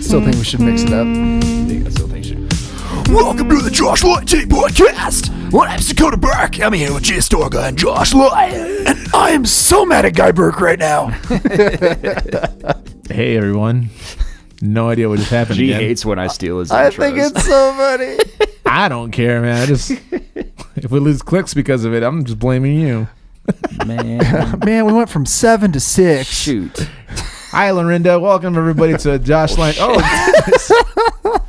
still think we should mix it up. I still think you should. Welcome to the Josh Lyon Team Podcast. My name's Dakota Burke. I'm here with Jay Storga and Josh Lyon. And I am so mad at Guy Burke right now. Hey, everyone. No idea what just happened He again. hates when I steal his I intros. think it's so funny. I don't care, man. If we lose clicks because of it, I'm just blaming you. Man, we went from 7 to 6. Shoot. Hi, Lorinda. Welcome, everybody, to Josh Lyon. Oh,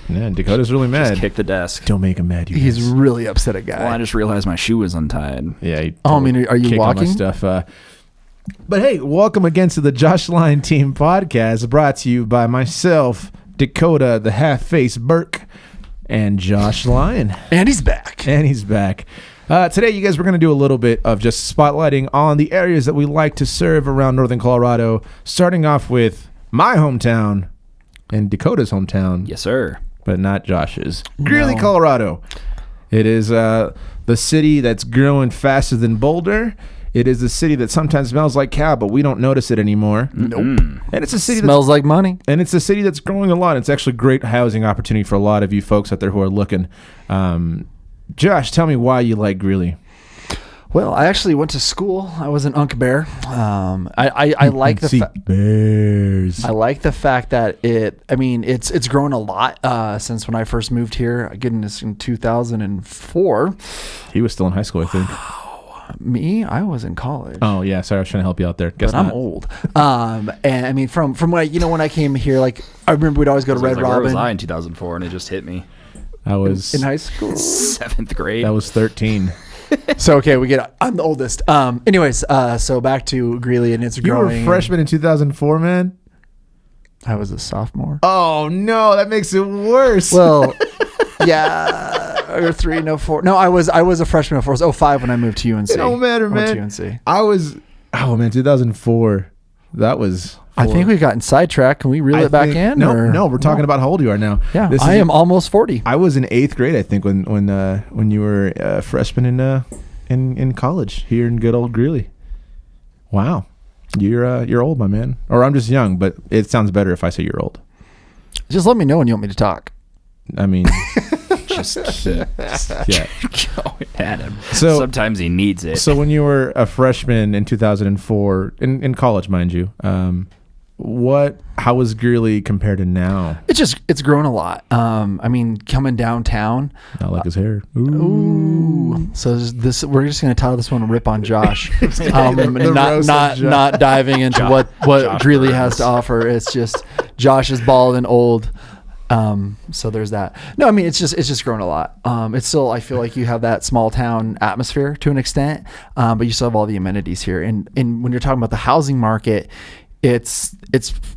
man, Dakota's really mad. Just kick the desk. Don't make him mad, you He's guys. really upset at Guy. Well, I just realized my shoe was untied. Yeah. He Oh, I mean, are you kicked all my walking? stuff. But hey, welcome again to the Josh Lyon Team Podcast, brought to you by myself, Dakota, the half-faced Burke, and Josh Lyon. And he's back. And he's back. Today, you guys, we're going to do a little bit of just spotlighting on the areas that we like to serve around Northern Colorado, starting off with my hometown and Dakota's hometown. Yes, sir. But not Josh's. Greeley, No. Colorado. It is the city that's growing faster than Boulder. It is the city that sometimes smells like cow, but we don't notice it anymore. Nope. And it's a city Smells like money. and it's a city that's growing a lot. It's actually a great housing opportunity for a lot of you folks out there who are looking. Josh, tell me why you like Greeley. Well, I actually went to school. I was an Unk Bear. I like the Bears. I like the fact that it's grown a lot since when I first moved here. Goodness, in 2004. He was still in high school, I think. Me, I was in college. Oh yeah, sorry, I was trying to help you out there. Guess But I'm not. old. And I mean, from when I came here, like I remember we'd always go to Red Where was Robin I in 2004? And it just hit me. I was in high school. 7th grade. That was 13. So okay, I'm the oldest. Anyways, so back to Greeley, and it's You were growing. a freshman in 2004, man. I was a sophomore. Oh no, that makes it worse. Well, yeah, or 3, no 4. No, I was a freshman. I was 05 when I moved to UNC. It don't matter, I went man. to UNC. I was, 2004. That was. I think we've gotten sidetracked. Can we reel it back in? No, we're talking about how old you are now. Yeah, This I is- am almost 40. I was in 8th grade, I think, when you were a freshman in college here in good old Greeley. Wow, you're old, my man. Or I'm just young, but it sounds better if I say you're old. Just let me know when you want me to talk. I mean, just keep yeah. going at him. So- sometimes he needs it. So when you were a freshman in 2004 in college, mind you, how was Greeley compared to now? It's grown a lot. I mean, coming downtown. Not like his hair. Ooh. So we're just gonna title this one "Rip on Josh," roast of Josh. not diving into what Josh Greeley Burns. has to offer. It's just Josh is bald and old. So there's that. No, I mean it's just grown a lot. It's still, I feel like you have that small town atmosphere to an extent, but you still have all the amenities here. And when you're talking about the housing market, it's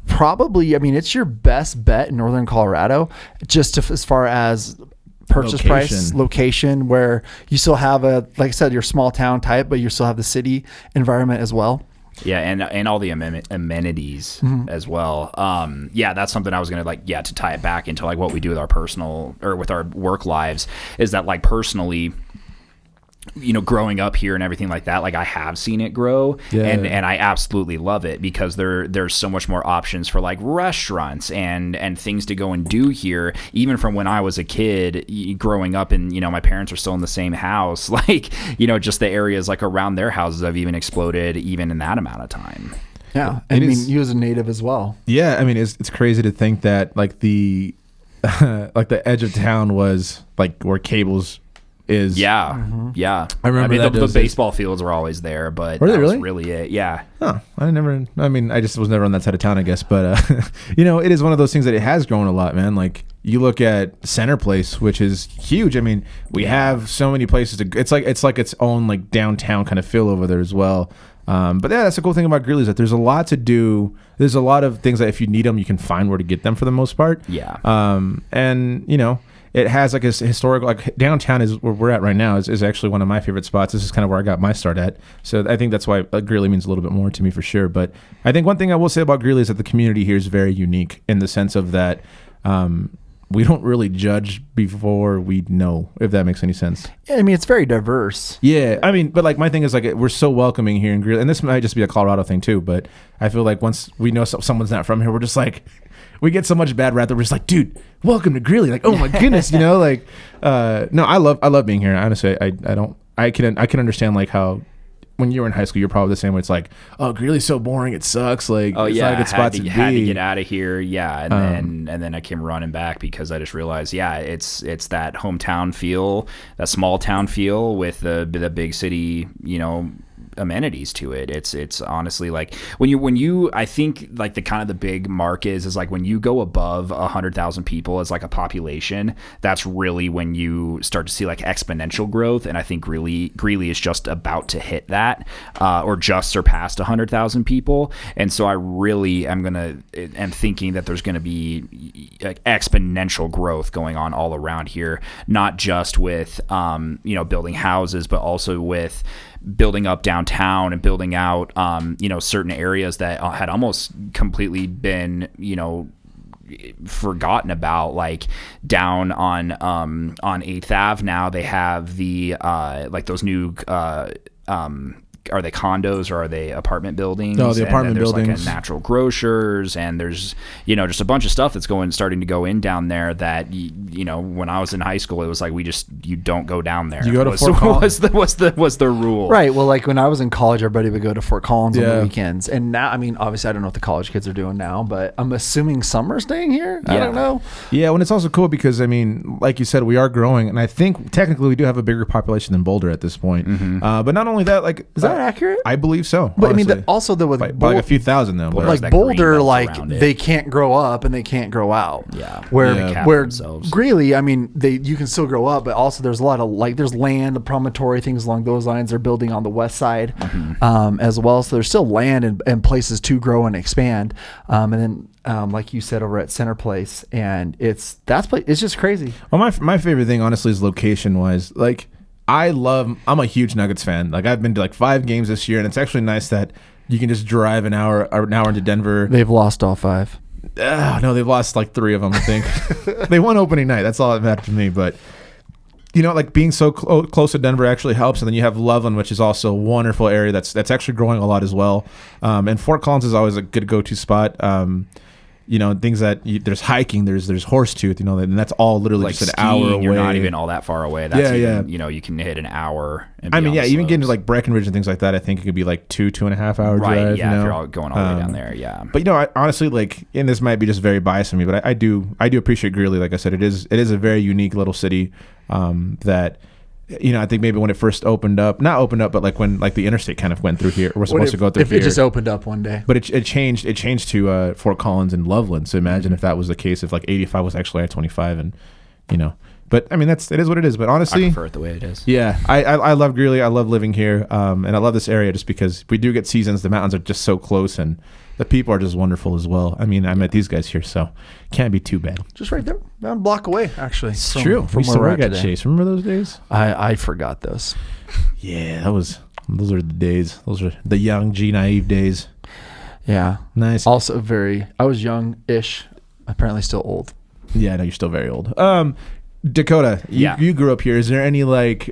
probably, I mean, it's your best bet in Northern Colorado, as far as purchase price, location, where you still have like I said, your small town type, but you still have the city environment as well. Yeah, and all the amenities as well. Yeah, that's something I was gonna to tie it back into like what we do with our personal or with our work lives is that like personally, growing up here and everything like that, like I have seen it grow, and I absolutely love it because there's so much more options for like restaurants and things to go and do here. Even from when I was a kid, growing up, and my parents are still in the same house, like just the areas like around their houses have even exploded even in that amount of time. Yeah, I mean, you as a native as well. Yeah, I mean, it's crazy to think that like the like the edge of town was like where cables is. Yeah, yeah. I remember that the those baseball fields were always there, but Were they that was really? really it. Yeah. Oh, I just was never on that side of town, I guess. But, it is one of those things that it has grown a lot, man. Like, you look at Center Place, which is huge. I mean, we have so many places to, it's like its own, like, downtown kind of feel over there as well. But yeah, that's the cool thing about Greeley is that there's a lot to do. There's a lot of things that if you need them, you can find where to get them for the most part. Yeah. And, it has like a historical, like downtown is where we're at right now is actually one of my favorite spots. This is kind of where I got my start at. So I think that's why Greeley means a little bit more to me for sure. But I think one thing I will say about Greeley is that the community here is very unique in the sense of that we don't really judge before we know, if that makes any sense. I mean, it's very diverse. Yeah, I mean, but like my thing is like we're so welcoming here in Greeley, and this might just be a Colorado thing too. But I feel like once we know someone's not from here, we're just like, we get so much bad rap that we're just like, dude, welcome to Greeley. Like, oh my goodness, you know, like, no, I love being here. Honestly, I can understand like how when you were in high school, you're probably the same way. It's like, oh, Greeley's so boring. It sucks. Like, oh it's yeah, not a good spot to had to be. get out of here. Yeah, and then I came running back because I just realized, yeah, it's that hometown feel, that small town feel with the big city, you know, amenities to it. It's honestly like when you I think like the kind of the big mark is like when you go above 100,000 people as like a population, that's really when you start to see like exponential growth. And I think Greeley is just about to hit that or just surpassed 100,000 people. And so I really am thinking that there's gonna be like exponential growth going on all around here, not just with you know, building houses, but also with building up downtown and building out, you know, certain areas that had almost completely been, you know, forgotten about, like down on 8th Ave. Now they have the, like those new, are they condos or are they apartment buildings? No, the apartment there's buildings. like a natural grocers, and there's, you know, just a bunch of stuff that's starting to go in down there that, you know, when I was in high school, it was like, you don't go down there. You go to Fort Collins. was the rule. Right. Well, like when I was in college, everybody would go to Fort Collins on Yeah. the weekends. And now, I mean, obviously I don't know what the college kids are doing now, but I'm assuming some are staying here. I Yeah. don't know. Yeah, when it's also cool because, I mean, like you said, we are growing. And I think technically we do have a bigger population than Boulder at this point. But not only that, like... Is that accurate? I believe so. But honestly. I mean, also with by like a few thousand though. Boulder- But Like like that green Boulder, belt like around it. they can't grow up and they can't grow out. Yeah. Where Yeah. Cap where themselves. Greeley, I mean, you can still grow up, but also there's a lot of like there's land, the promontory, things along those lines. They're building on the west side as well, so there's still land and places to grow and expand. And then like you said over at Center Place, and it's just crazy. Well, my favorite thing, honestly, is location wise. Like, I'm a huge Nuggets fan. Like, I've been to like 5 games this year, and it's actually nice that you can just drive an hour into Denver. They've lost all 5. No, they've lost like 3 of them, I think. They won opening night. That's all that mattered to me. But, you know, like being so close to Denver actually helps. And then you have Loveland, which is also a wonderful area that's actually growing a lot as well. And Fort Collins is always a good go-to spot. You know, things that there's hiking, there's Horsetooth, you know, and that's all literally Like just an skiing, hour away. you're not even all that far away. That's Yeah. You know, you can hit an hour. And I be mean, on yeah, the even getting to slopes. like Breckenridge and things like that, I think it could be like 2.5 hour right. drive. Yeah, you know? if you're all going all the way down there. Yeah. But you know, I honestly, like, and this might be just very biased of me, but I do appreciate Greeley. Like I said, it is a very unique little city that, you know, I think maybe when it first not opened up, but like when like the interstate kind of went through here, or was supposed to go through if here. it just opened up one day. But it changed to Fort Collins and Loveland. So imagine if that was the case, if like 85 was actually I-25, and you know. But I mean, it is what it is. But I honestly, prefer it the way it is. yeah, I love Greeley. I love living here, and I love this area just because we do get seasons. The mountains are just so close, and the people are just wonderful as well. I mean, I met these guys here, so can't be too bad. Just right there, about a block away, actually. It's true. From We used where to we're work at at today. Chase. Remember those days? I forgot those. Yeah, those are the days. Those are the young G naive days. Yeah. Nice. Also I was young-ish, apparently still old. Yeah, I know you're still very old. Dakota, Yeah. you grew up here. Is there any like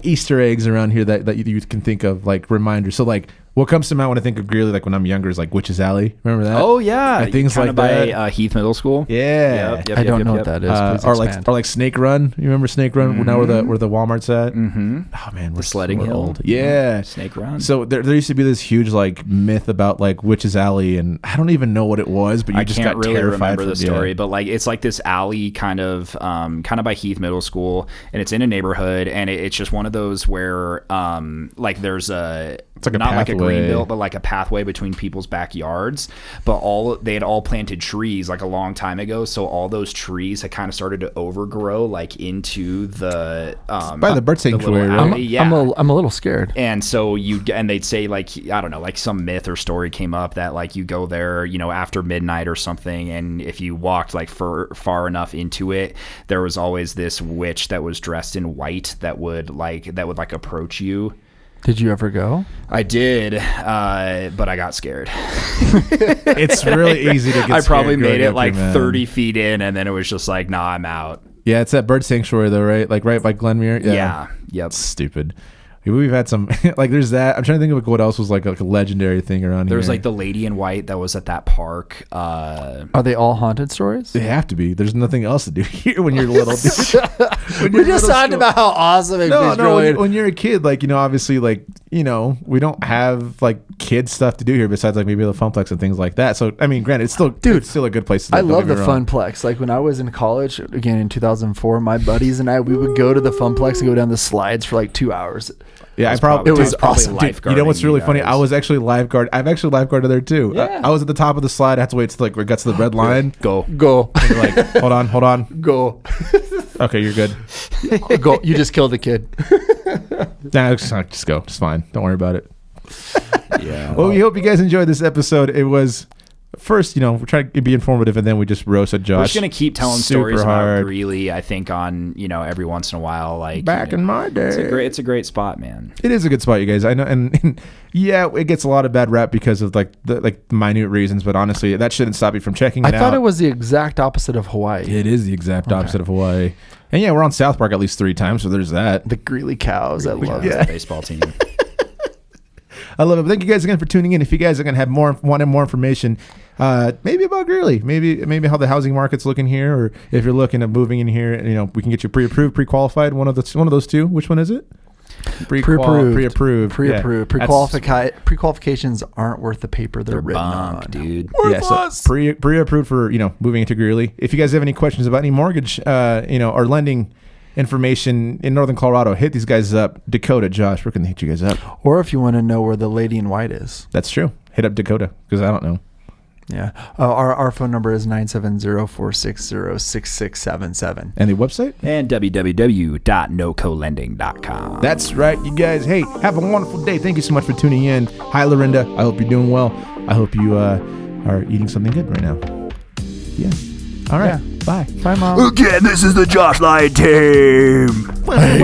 Easter eggs around here that you can think of, like reminders? So like, what comes to mind when I think of Greeley, like when I'm younger, is like Witch's Alley. Remember that? Oh yeah, And things kinda like by that. Heath Middle School. Yeah. Yep, I don't know yep. what that is. Please Or expand. like Snake Run. You remember Snake Run? Now where the Walmart's at. Mm-hmm. Oh man, we're sledding we're hill. old. Yeah. Snake Run. So there used to be this huge like myth about like Witch's Alley, and I don't even know what it was, but you I just can't got really terrified remember the from- yeah. story, but like it's like this alley kind of by Heath Middle School, and it's in a neighborhood, and it's just one of those where like there's It's like a not like a green pathway. belt, but like a pathway between people's backyards. But they had all planted trees like a long time ago, so all those trees had kind of started to overgrow like into the by the bird sanctuary, little right? alley. Yeah. I'm a little scared. And so and they'd say like, I don't know, like some myth or story came up that like you go there, you know, after midnight or something, and if you walked like far enough into it, there was always this witch that was dressed in white that would approach you. Did you ever go? I did, but I got scared. It's really easy to get I probably scared made growing it up like here, man. 30 feet in, and then it was just like, nah, I'm out. Yeah, it's that bird sanctuary though, right? Like right by Glenmere. Yeah. Yep. Stupid. we've had some like there's that. I'm trying to think of what else was like a legendary thing around here. There was like the lady in white that was at that park. Are they all haunted stories? They have to be. There's nothing else to do here when you're little, dude. We just talked about how awesome it is growing. When you're a kid, like, you know, obviously, like, you know, we don't have like kid stuff to do here besides like maybe the Funplex and things like that. So I mean, granted, it's still a good place to live. I love the Funplex. Like when I was in college, again in 2004, my buddies and I, we would go to the Funplex and go down the slides for like 2 hours. Yeah, it was awesome. Dude, you know what's really funny? I was actually lifeguard. I've actually lifeguarded there too. Yeah. I was at the top of the slide. I had to wait till like we got to the red line. Go. And you're like, hold on. Go. Okay, you're good. Go. You just killed the kid. Nah, just go. It's fine. Don't worry about it. Yeah. Well, we hope you guys enjoyed this episode. It was first, you know, we're trying to be informative, and then we just roasted Josh. We're just gonna keep telling stories hard. about Greeley. I think on, you know, every once in a while, like back in my day. It's a great spot, man. It is a good spot, you guys. I know, and yeah, it gets a lot of bad rap because of like the minute reasons, but honestly, that shouldn't stop you from checking it out. I thought it was the exact opposite of Hawaii. It is the exact opposite of Hawaii. And yeah, we're on South Park at least 3 times, so there's that. The Greeley cows. I love the baseball team. I love it. Thank you guys again for tuning in. If you guys are gonna have wanted more information, maybe about Greeley, maybe how the housing market's looking here, or if you're looking at moving in here, you know, we can get you pre-approved, pre-qualified. One of those two. Which one is it? Pre-approved. Pre-qualifications aren't worth the paper they're written bunk, on, dude. Worthless. So pre-approved for, you know, moving into Greeley. If you guys have any questions about any mortgage, you know, or lending information in Northern Colorado, hit these guys up. Dakota, Josh, where can they hit you guys up? Or if you want to know where the lady in white is. That's true. Hit up Dakota, because I don't know. Yeah. Our phone number is 970-460-6677. And the website? And www.nocolending.com. That's right, you guys. Hey, have a wonderful day. Thank you so much for tuning in. Hi, Lorinda. I hope you're doing well. I hope you are eating something good right now. Yeah. All right. Yeah. Bye. Bye, Mom. Again, this is the Josh Light team. Hey,